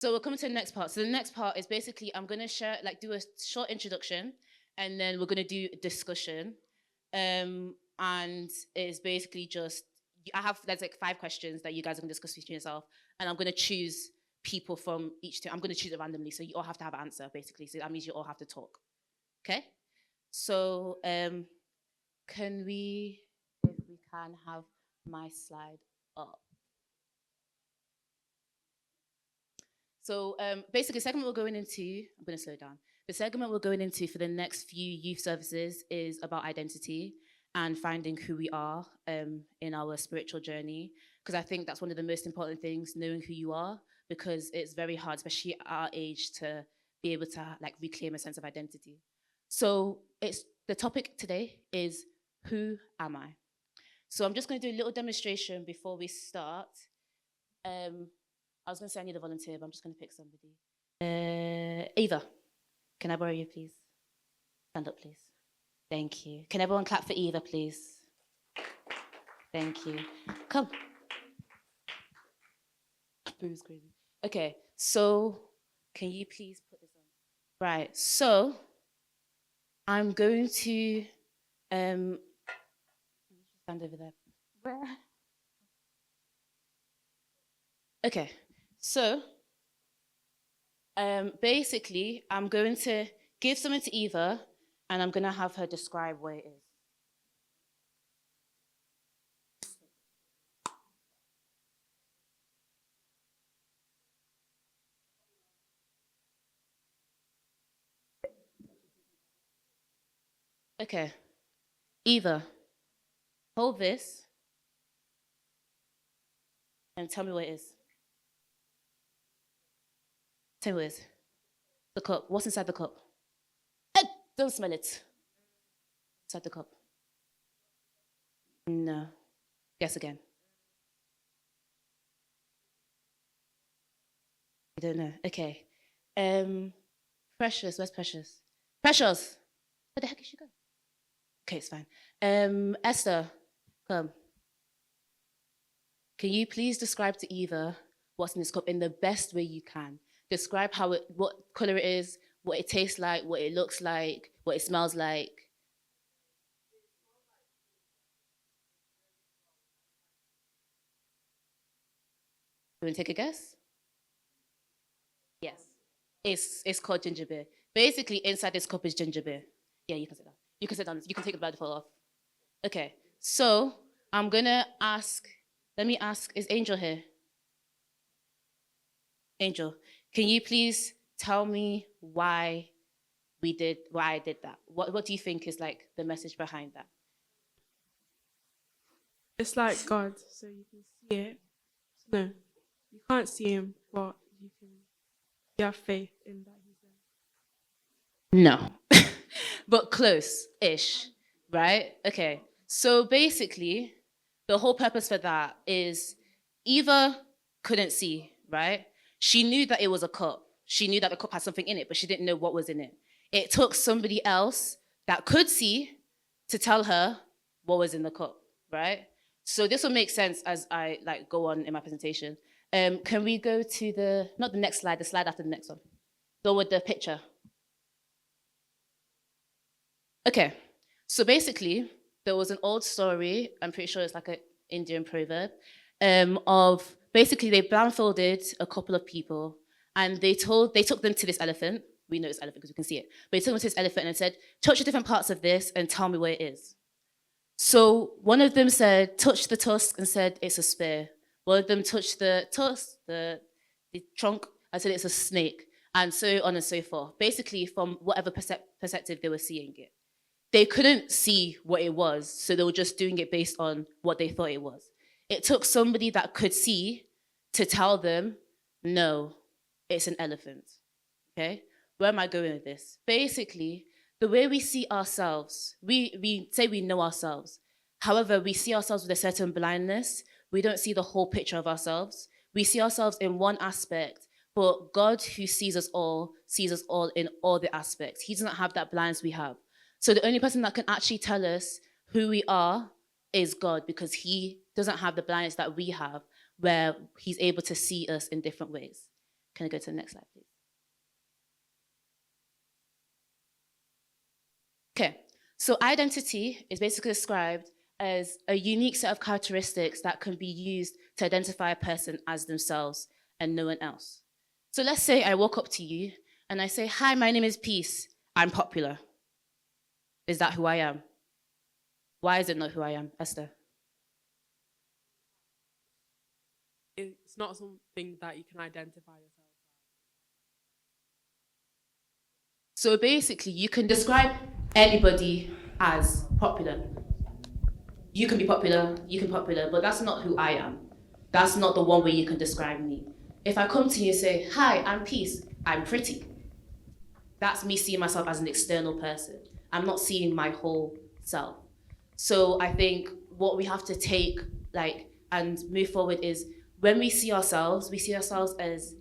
So we're coming to the next part. So the next part is basically I'm gonna share, like, do a short introduction, and then we're gonna do a discussion. And it's basically just there's like 5 questions that you guys are gonna discuss between yourself, and I'm gonna choose people from each team. I'm gonna choose it randomly, so you all have to have an answer basically. So that means you all have to talk. Okay. So can we, if we can, have my slide up? So basically, the segment we're going into, I'm going to slow down. The segment we're going into for the next few youth services is about identity and finding who we are in our spiritual journey. Because I think that's one of the most important things, knowing who you are, because it's very hard, especially at our age, to be able to like reclaim a sense of identity. So it's the topic today is, who am I? So I'm just going to do a little demonstration before we start. I was going to say I need a volunteer, but I'm just going to pick somebody. Eva, can I borrow you, please? Stand up, please. Thank you. Can everyone clap for Eva, please? Thank you. Come. Boo's crazy. Okay, so can you please put this on? Right, so I'm going to stand over there. Where? Okay, so basically, I'm going to give something to Eva, and I'm going to have her describe what it is. Okay, Eva, hold this and tell me what it is. Tell me what it is. The cup. What's inside the cup? Don't smell it. Inside the cup. No. Guess again. You don't know. Okay. Precious. Where's Precious? Precious. Where the heck is she going? Okay, it's fine. Esther, come. Can you please describe to Eva what's in this cup in the best way you can? Describe what color it is, what it tastes like, what it looks like, what it smells like. You want to take a guess? Yes. It's called ginger beer. Basically, inside this cup is ginger beer. Yeah, you can sit down. You can sit down. You can take the blindfold off. Okay. So I'm gonna ask. Let me ask. Is Angel here? Angel, can you please tell me why I did that? What do you think is like the message behind that? It's like God, so you can see it. No, you can't see him, but you have faith in that he's there. No. But close-ish, right? Okay. So basically, the whole purpose for that is Eva couldn't see, right? She knew that it was a cup. She knew that the cup had something in it, but she didn't know what was in it. It took somebody else that could see to tell her what was in the cup, right? So this will make sense as I like go on in my presentation. Can we go to not the next slide, the slide after the next one? Go with the picture. Okay, so basically, there was an old story, I'm pretty sure it's like an Indian proverb, of basically they blindfolded a couple of people and they took them to this elephant. We know it's elephant because we can see it. But they took them to this elephant and said, touch the different parts of this and tell me what it is. So one of them said, touch the tusk and said, it's a spear. One of them touched the tusk, the trunk, and said it's a snake, and so on and so forth. Basically, from whatever perspective they were seeing it. They couldn't see what it was, so they were just doing it based on what they thought it was. It took somebody that could see to tell them, no, it's an elephant, okay? Where am I going with this? Basically, the way we see ourselves, we say we know ourselves. However, we see ourselves with a certain blindness. We don't see the whole picture of ourselves. We see ourselves in one aspect, but God, who sees us all in all the aspects. He doesn't have that blindness we have. So the only person that can actually tell us who we are is God, because he doesn't have the blindness that we have, where he's able to see us in different ways. Can I go to the next slide, please? Okay, so identity is basically described as a unique set of characteristics that can be used to identify a person as themselves and no one else. So let's say I walk up to you and I say, "Hi, my name is Peace. I'm popular." Is that who I am? Why is it not who I am, Esther? It's not something that you can identify yourself. So basically, you can describe anybody as popular. You can be popular, but that's not who I am. That's not the one way you can describe me. If I come to you and say, "Hi, I'm Peace, I'm pretty," that's me seeing myself as an external person. I'm not seeing my whole self. So I think what we have to take and move forward is when we see ourselves as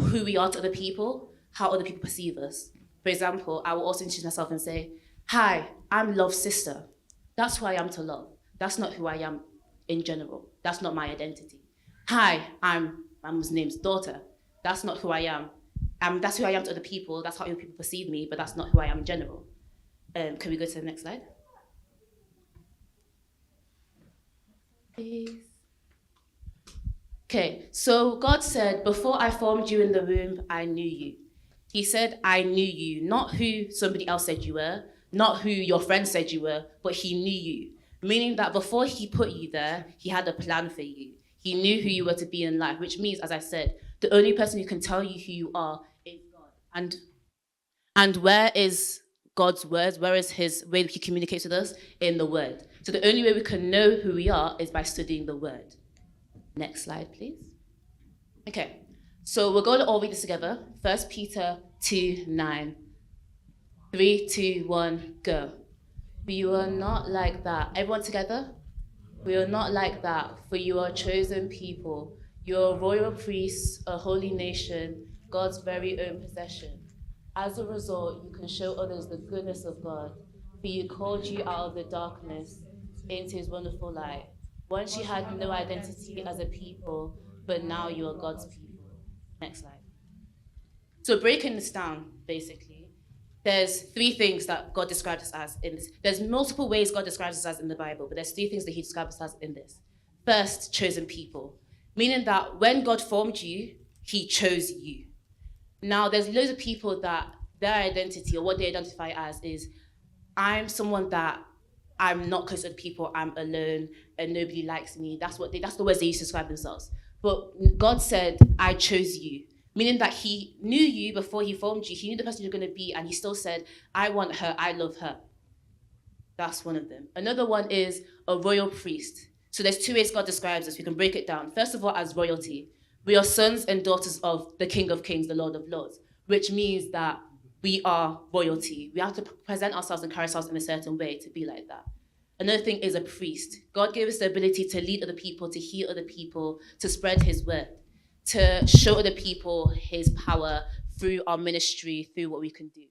who we are to other people, how other people perceive us. For example, I will also introduce myself and say, "Hi, I'm Love's sister." That's who I am to Love. That's not who I am in general. That's not my identity. "Hi, I'm my mom's name's daughter." That's not who I am. That's who I am to other people. That's how other people perceive me, but that's not who I am in general. Can we go to the next slide? Please. Okay, so God said, "Before I formed you in the womb, I knew you." He said, "I knew you," not who somebody else said you were, not who your friend said you were, but he knew you. Meaning that before he put you there, he had a plan for you. He knew who you were to be in life, which means, as I said, the only person who can tell you who you are is God. And where is God's word? Where is his way that he communicates with us? In the word. So the only way we can know who we are is by studying the word. Next slide, please. Okay, so we're going to all read this together. 1 Peter 2:9. 3, 2, 1, go. "For you are not like that." Everyone together? "We are not like that, for you are a chosen people. You are royal priests, a holy nation, God's very own possession. As a result, you can show others the goodness of God, for he called you out of the darkness into his wonderful light. Once you had no identity as a people, but now you are God's people." Next slide. So breaking this down, basically, there's three things that God describes us as in this. There's multiple ways God describes us as in the Bible, but there's three things that he describes us as in this. First, chosen people, meaning that when God formed you, he chose you. Now, there's loads of people that their identity or what they identify as is, "I'm someone that I'm not close to other people, I'm alone, and nobody likes me." That's the words they use to describe themselves. But God said, "I chose you," meaning that he knew you before he formed you. He knew the person you're going to be, and he still said, "I want her, I love her." That's one of them. Another one is a royal priest. So there's two ways God describes us. We can break it down. First of all, as royalty. We are sons and daughters of the King of Kings, the Lord of Lords, which means that we are royalty. We have to present ourselves and carry ourselves in a certain way to be like that. Another thing is a priest. God gave us the ability to lead other people, to heal other people, to spread his word, to show other people his power through our ministry, through what we can do.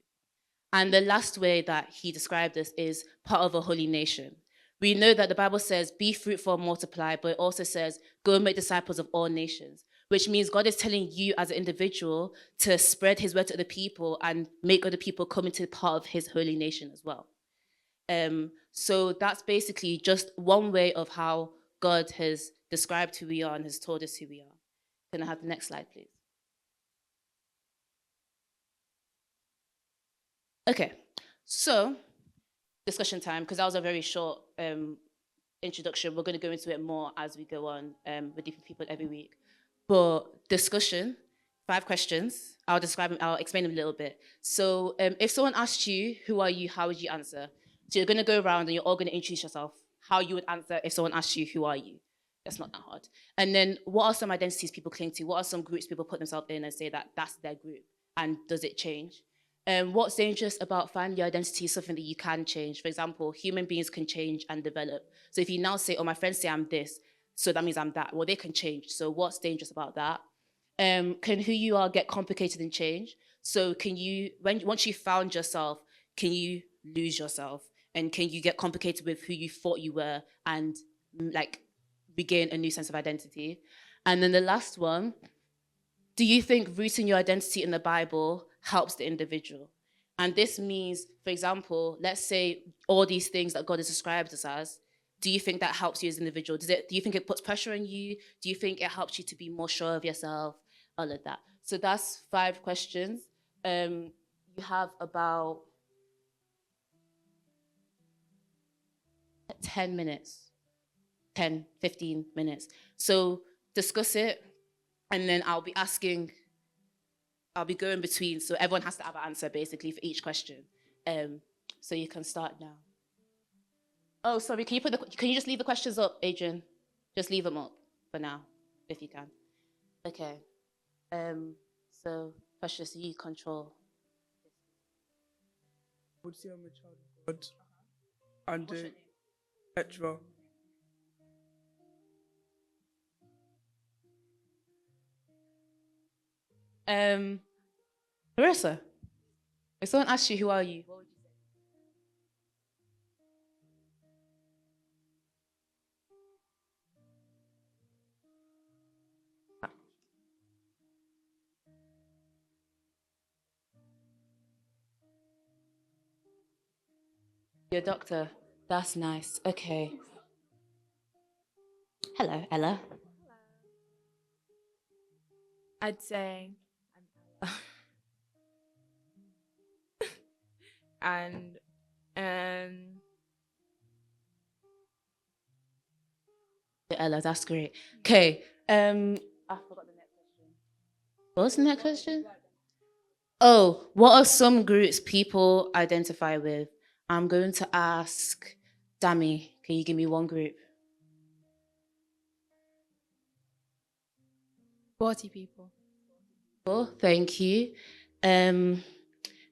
And the last way that he described us is part of a holy nation. We know that the Bible says, "Be fruitful and multiply," but it also says, "Go and make disciples of all nations," which means God is telling you as an individual to spread his word to other people and make other people come into part of his holy nation as well. So that's basically just one way of how God has described who we are and has told us who we are. Can I have the next slide, please? Okay, so discussion time, because that was a very short introduction. We're going to go into it more as we go on with different people every week. But discussion, 5 questions. I'll explain them a little bit. So if someone asked you, "Who are you?" how would you answer? So you're going to go around and you're all going to introduce yourself, how you would answer if someone asked you, "Who are you?" That's not that hard. And then what are some identities people cling to? What are some groups people put themselves in and say that that's their group? And does it change? What's dangerous about finding your identity is something that you can change. For example, human beings can change and develop. So if you now say, "Oh, my friends say I'm this, so that means I'm that," well, they can change. So what's dangerous about that? Can who you are get complicated and change? So can you, once you found yourself, can you lose yourself? And can you get complicated with who you thought you were and regain a new sense of identity? And then the last one, do you think rooting your identity in the Bible helps the individual? And this means, for example, let's say all these things that God has described us as, do you think that helps you as an individual? Do you think it puts pressure on you? Do you think it helps you to be more sure of yourself? All of that. So that's 5 questions. You have about 10 minutes, 10, 15 minutes. So discuss it, and then I'll be going between. So everyone has to have an answer basically for each question. So you can start now. Oh, sorry. Can you just leave the questions up, Adrian? Just leave them up for now, if you can. Okay. So Precious, you control. I would say I'm a child of God. And Petra. Marissa, if someone asks you, who are you? What would you say? You're a doctor. That's nice. Okay. Hello, Ella. I'd say I'm Ella. And Ella, that's great. Okay. I forgot the next question. What was the next question? Oh, what are some groups people identify with? I'm going to ask Dami, can you give me one group? sporty people. Oh, thank you. Naomi,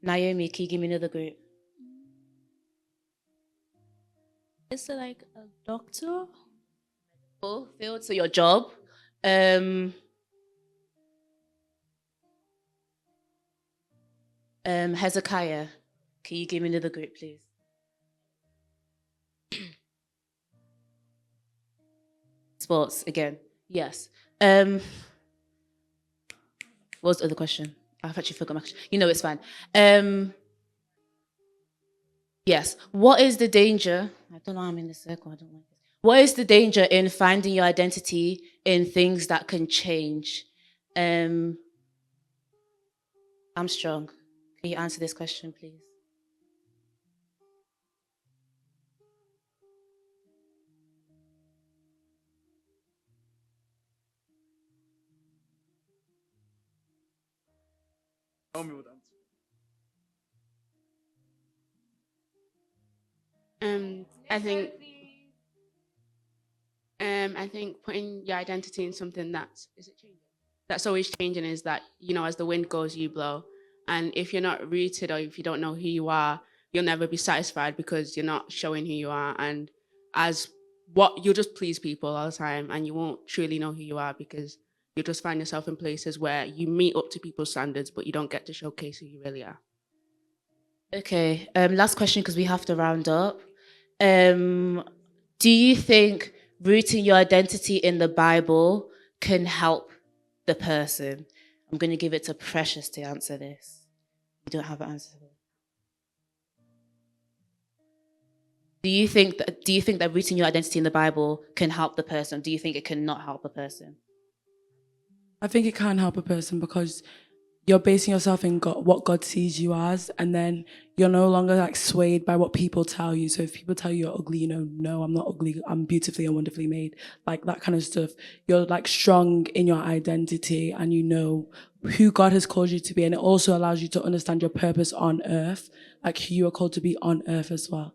can you give me another group? Is it like a doctor? Oh, field, so your job. Hezekiah, can you give me another group, please? Sports again. Yes. What was the other question? I've actually forgot my question. You know, it's fine. Yes. What is the danger? I don't know. I'm in the circle. I don't like this. What is the danger in finding your identity in things that can change? I'm strong. Can you answer this question, please? Naomi would answer. I think putting your identity in something that's always changing is that, as the wind goes, you blow. And if you're not rooted or if you don't know who you are, you'll never be satisfied because you're not showing who you are. And you'll just please people all the time and you won't truly know who you are because you'll just find yourself in places where you meet up to people's standards, but you don't get to showcase who you really are. Okay. Last question because we have to round up. Do you think rooting your identity in the Bible can help the person? I'm going to give it to Precious to answer this. You don't have an answer. Do you think that rooting your identity in the Bible can help the person? Do you think it cannot help a person? I think it can help a person because you're basing yourself in God, what God sees you as, and then you're no longer like swayed by what people tell you. So if people tell you you're ugly, no, I'm not ugly. I'm beautifully and wonderfully made. Like that kind of stuff. You're like strong in your identity and you know who God has called you to be. And it also allows you to understand your purpose on earth, like who you are called to be on earth as well.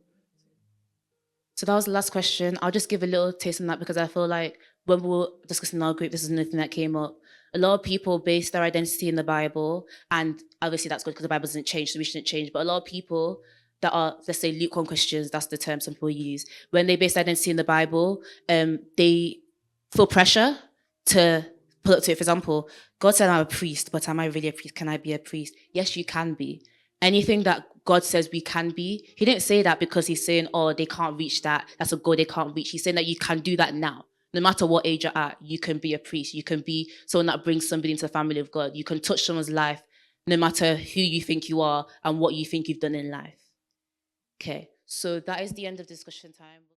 So that was the last question. I'll just give a little taste on that because I feel like when we were discussing in our group, this is another thing that came up. A lot of people base their identity in the Bible, and obviously that's good because the Bible doesn't change, so we shouldn't change. But a lot of people that are, let's say, lukewarm Christians, that's the term some people use, when they base their identity in the Bible, they feel pressure to put up to it. For example, God said I'm a priest, but am I really a priest? Can I be a priest? Yes, you can be. Anything that God says we can be, he didn't say that because he's saying, oh, they can't reach that. That's a goal they can't reach. He's saying that you can do that now. no matter what age you're at, you can be a priest. You can be someone that brings somebody into the family of God. You can touch someone's life, no matter who you think you are and what you think you've done in life. Okay, so that is the end of discussion time.